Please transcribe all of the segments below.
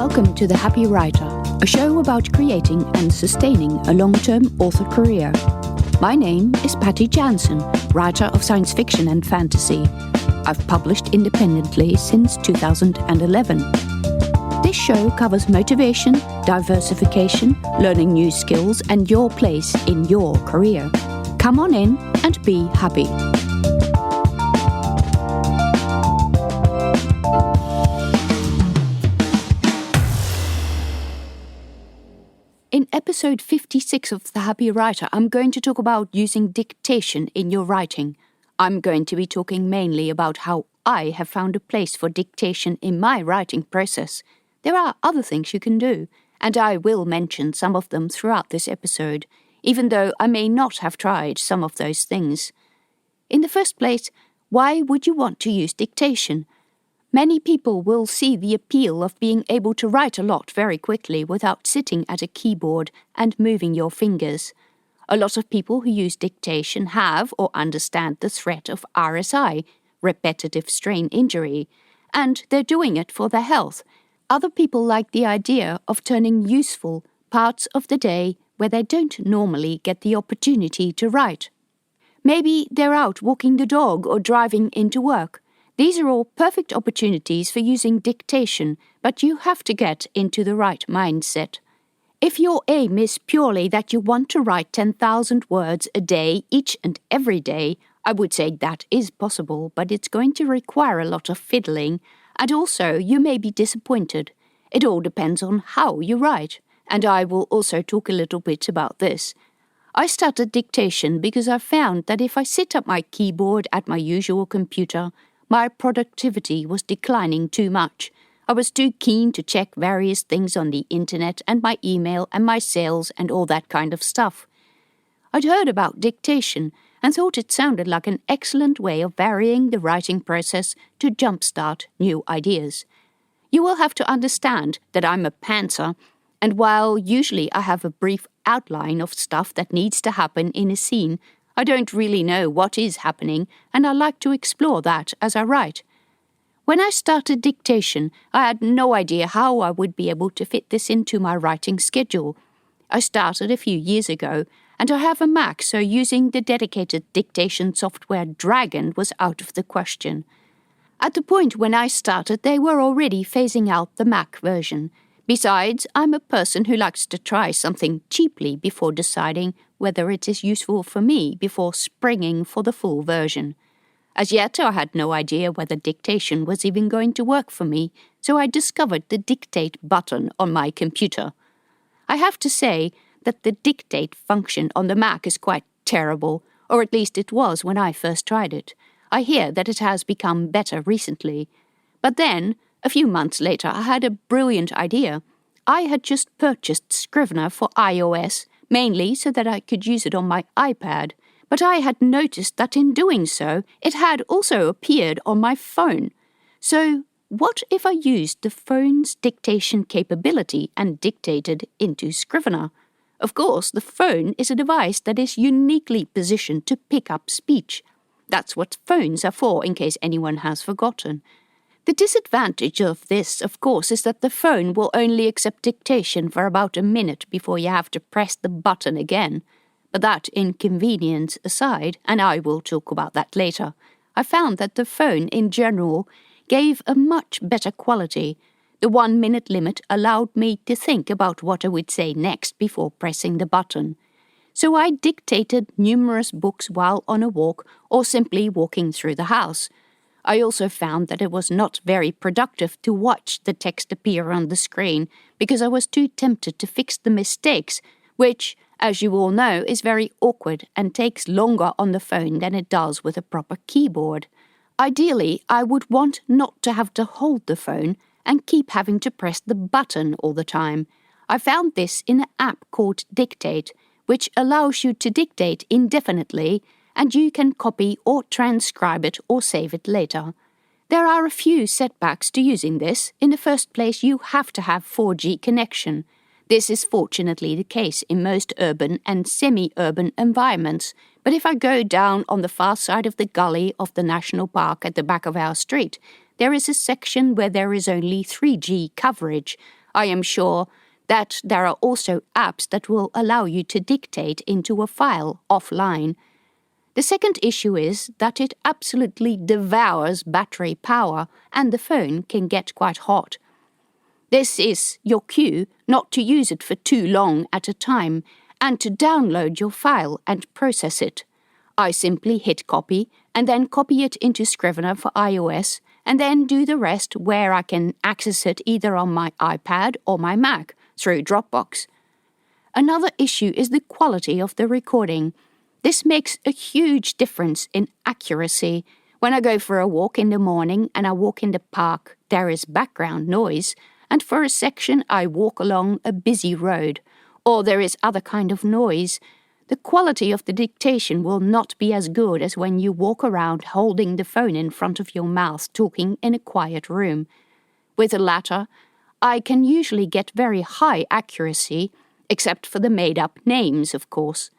Welcome to The Happy Writer, a show about creating and sustaining a long-term author career. My name is Patty Jansen, writer of science fiction and fantasy. I've published independently since 2011. This show covers motivation, diversification, learning new skills, and your place in your career. Come on in and be happy. In episode 56 of The Happy Writer, I'm going to talk about using dictation in your writing. I'm going to be talking mainly about how I have found a place for dictation in my writing process. There are other things you can do, and I will mention some of them throughout this episode, even though I may not have tried some of those things. In the first place, why would you want to use dictation? Many people will see the appeal of being able to write a lot very quickly without sitting at a keyboard and moving your fingers. A lot of people who use dictation have or understand the threat of RSI, repetitive strain injury, and they're doing it for their health. Other people like the idea of turning useful parts of the day where they don't normally get the opportunity to write. Maybe they're out walking the dog or driving into work. These are all perfect opportunities for using dictation, but you have to get into the right mindset. If your aim is purely that you want to write 10,000 words a day, each and every day, I would say that is possible, but it's going to require a lot of fiddling, and also you may be disappointed. It all depends on how you write, and I will also talk a little bit about this. I started dictation because I found that if I sit at my keyboard at my usual computer, my productivity was declining too much. I was too keen to check various things on the internet and my email and my sales and all that kind of stuff. I'd heard about dictation and thought it sounded like an excellent way of varying the writing process to jumpstart new ideas. You will have to understand that I'm a pantser, and while usually I have a brief outline of stuff that needs to happen in a scene, I don't really know what is happening, and I like to explore that as I write. When I started dictation, I had no idea how I would be able to fit this into my writing schedule. I started a few years ago, and I have a Mac, so using the dedicated dictation software Dragon was out of the question. At the point when I started, they were already phasing out the Mac version. Besides, I'm a person who likes to try something cheaply before deciding whether it is useful for me before springing for the full version. As yet, I had no idea whether dictation was even going to work for me, so I discovered the dictate button on my computer. I have to say that the dictate function on the Mac is quite terrible, or at least it was when I first tried it. I hear that it has become better recently. But then, a few months later, I had a brilliant idea. I had just purchased Scrivener for iOS, mainly so that I could use it on my iPad, but I had noticed that in doing so, it had also appeared on my phone. So, what if I used the phone's dictation capability and dictated into Scrivener? Of course, the phone is a device that is uniquely positioned to pick up speech. That's what phones are for, in case anyone has forgotten. The disadvantage of this, of course, is that the phone will only accept dictation for about a minute before you have to press the button again. But that inconvenience aside, and I will talk about that later, I found that the phone in general gave a much better quality. The 1-minute limit allowed me to think about what I would say next before pressing the button. So I dictated numerous books while on a walk or simply walking through the house. I also found that it was not very productive to watch the text appear on the screen because I was too tempted to fix the mistakes, which, as you all know, is very awkward and takes longer on the phone than it does with a proper keyboard. Ideally, I would want not to have to hold the phone and keep having to press the button all the time. I found this in an app called Dictate, which allows you to dictate indefinitely, and you can copy or transcribe it or save it later. There are a few setbacks to using this. In the first place, you have to have 4G connection. This is fortunately the case in most urban and semi-urban environments, but if I go down on the far side of the gully of the national park at the back of our street, there is a section where there is only 3G coverage. I am sure that there are also apps that will allow you to dictate into a file offline. The second issue is that it absolutely devours battery power and the phone can get quite hot. This is your cue not to use it for too long at a time and to download your file and process it. I simply hit copy and then copy it into Scrivener for iOS and then do the rest where I can access it either on my iPad or my Mac through Dropbox. Another issue is the quality of the recording. This makes a huge difference in accuracy. When I go for a walk in the morning and I walk in the park, there is background noise, and for a section I walk along a busy road, or there is other kind of noise. The quality of the dictation will not be as good as when you walk around holding the phone in front of your mouth talking in a quiet room. With the latter, I can usually get very high accuracy, except for the made-up names, of course.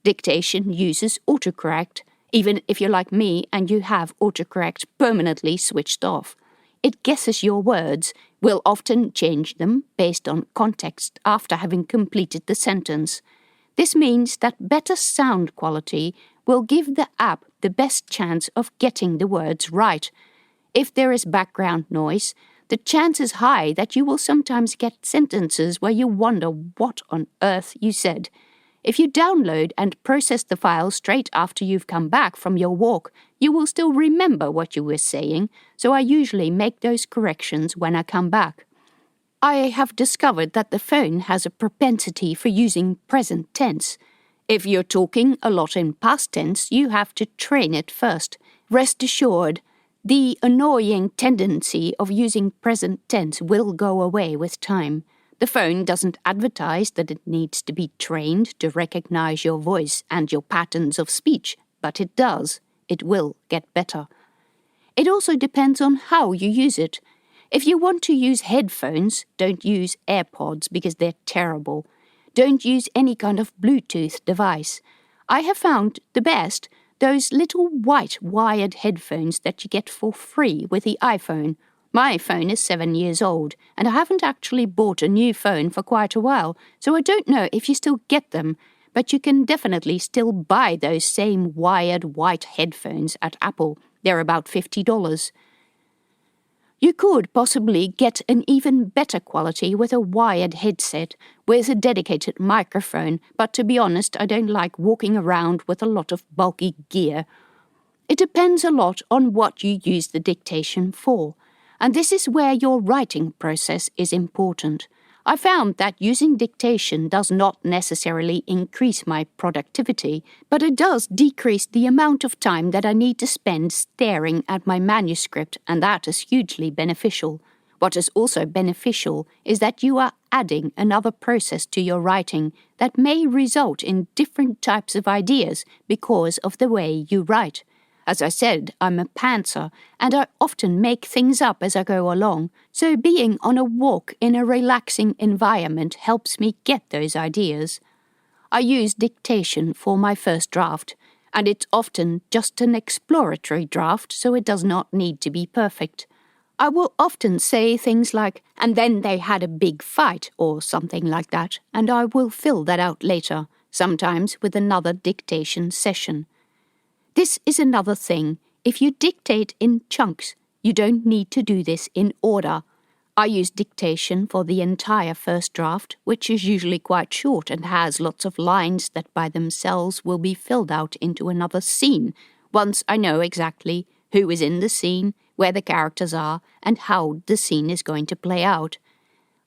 Dictation uses autocorrect, even if you're like me and you have autocorrect permanently switched off. It guesses your words, will often change them based on context after having completed the sentence. This means that better sound quality will give the app the best chance of getting the words right. If there is background noise, the chance is high that you will sometimes get sentences where you wonder what on earth you said. If you download and process the file straight after you've come back from your walk, you will still remember what you were saying, so I usually make those corrections when I come back. I have discovered that the phone has a propensity for using present tense. If you're talking a lot in past tense, you have to train it first. Rest assured, the annoying tendency of using present tense will go away with time. The phone doesn't advertise that it needs to be trained to recognize your voice and your patterns of speech, but it does. It will get better. It also depends on how you use it. If you want to use headphones, don't use AirPods because they're terrible. Don't use any kind of Bluetooth device. I have found the best, those little white wired headphones that you get for free with the iPhone. My phone is 7 years old, and I haven't actually bought a new phone for quite a while, so I don't know if you still get them, but you can definitely still buy those same wired white headphones at Apple. They're about $50. You could possibly get an even better quality with a wired headset with a dedicated microphone, but to be honest, I don't like walking around with a lot of bulky gear. It depends a lot on what you use the dictation for. And this is where your writing process is important. I found that using dictation does not necessarily increase my productivity, but it does decrease the amount of time that I need to spend staring at my manuscript, and that is hugely beneficial. What is also beneficial is that you are adding another process to your writing that may result in different types of ideas because of the way you write. As I said, I'm a pantser, and I often make things up as I go along, so being on a walk in a relaxing environment helps me get those ideas. I use dictation for my first draft, and it's often just an exploratory draft, so it does not need to be perfect. I will often say things like, "and then they had a big fight," or something like that, and I will fill that out later, sometimes with another dictation session. This is another thing. If you dictate in chunks, you don't need to do this in order. I use dictation for the entire first draft, which is usually quite short and has lots of lines that by themselves will be filled out into another scene, once I know exactly who is in the scene, where the characters are, and how the scene is going to play out.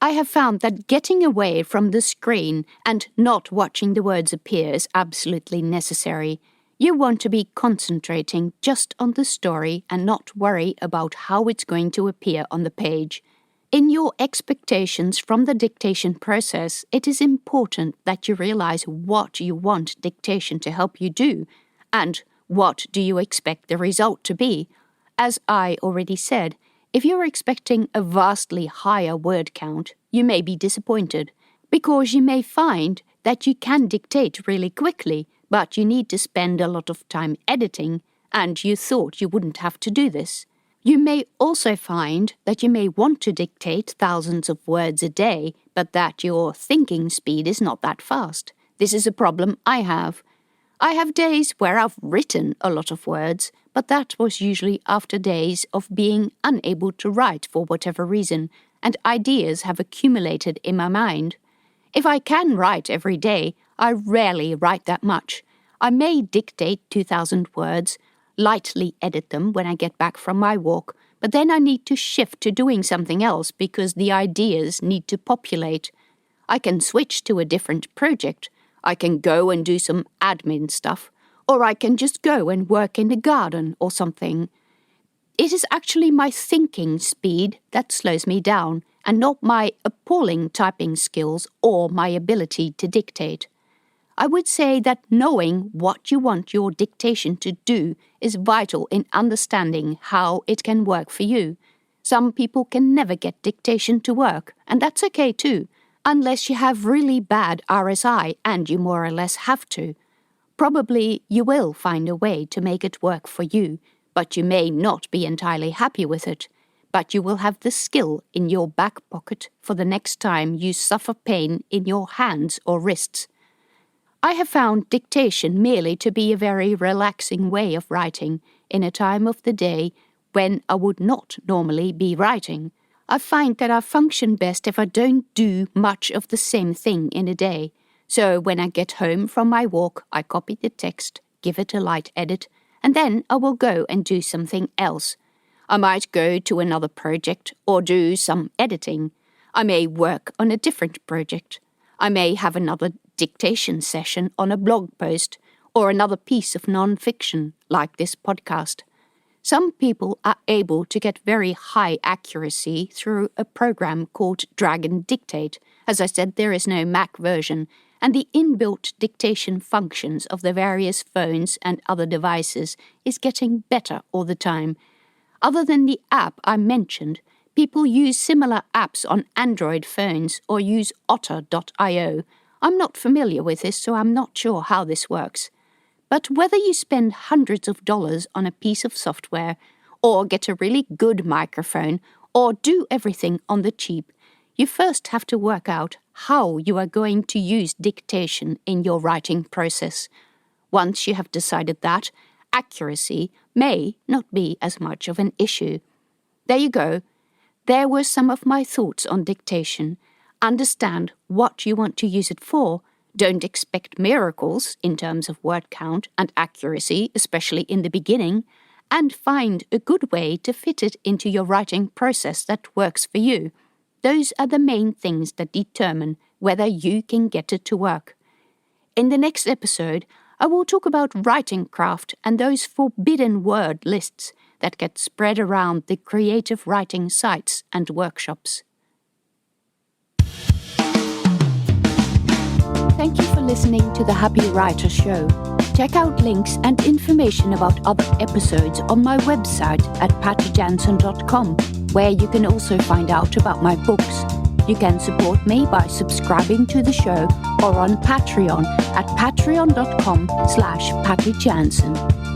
I have found that getting away from the screen and not watching the words appear is absolutely necessary. You want to be concentrating just on the story and not worry about how it's going to appear on the page. In your expectations from the dictation process, it is important that you realize what you want dictation to help you do, and what do you expect the result to be. As I already said, if you're expecting a vastly higher word count, you may be disappointed, because you may find that you can dictate really quickly, but you need to spend a lot of time editing, and you thought you wouldn't have to do this. You may also find that you may want to dictate thousands of words a day, but that your thinking speed is not that fast. This is a problem I have. I have days where I've written a lot of words, but that was usually after days of being unable to write for whatever reason, and ideas have accumulated in my mind. If I can write every day, I rarely write that much. I may dictate 2,000 words, lightly edit them when I get back from my walk, but then I need to shift to doing something else because the ideas need to populate. I can switch to a different project. I can go and do some admin stuff, or I can just go and work in the garden or something. It is actually my thinking speed that slows me down, and not my appalling typing skills or my ability to dictate. I would say that knowing what you want your dictation to do is vital in understanding how it can work for you. Some people can never get dictation to work, and that's okay too, unless you have really bad RSI and you more or less have to. Probably you will find a way to make it work for you, but you may not be entirely happy with it. But you will have the skill in your back pocket for the next time you suffer pain in your hands or wrists. I have found dictation merely to be a very relaxing way of writing in a time of the day when I would not normally be writing. I find that I function best if I don't do much of the same thing in a day. So when I get home from my walk, I copy the text, give it a light edit, and then I will go and do something else. I might go to another project or do some editing. I may work on a different project. I may have another dictation session on a blog post or another piece of non-fiction like this podcast. Some people are able to get very high accuracy through a program called Dragon Dictate. As I said, there is no Mac version, and the inbuilt dictation functions of the various phones and other devices is getting better all the time. Other than the app I mentioned, people use similar apps on Android phones or use otter.io. I'm not familiar with this, so I'm not sure how this works. But whether you spend hundreds of dollars on a piece of software, or get a really good microphone, or do everything on the cheap, you first have to work out how you are going to use dictation in your writing process. Once you have decided that, accuracy may not be as much of an issue. There you go. There were some of my thoughts on dictation. Understand what you want to use it for. Don't expect miracles in terms of word count and accuracy, especially in the beginning, and find a good way to fit it into your writing process that works for you. Those are the main things that determine whether you can get it to work. In the next episode, I will talk about writing craft and those forbidden word lists that get spread around the creative writing sites and workshops. Thank you for listening to the Happy Writer Show. Check out links and information about other episodes on my website at pattyjansen.com, where you can also find out about my books. You can support me by subscribing to the show or on Patreon at patreon.com/pattyjansen.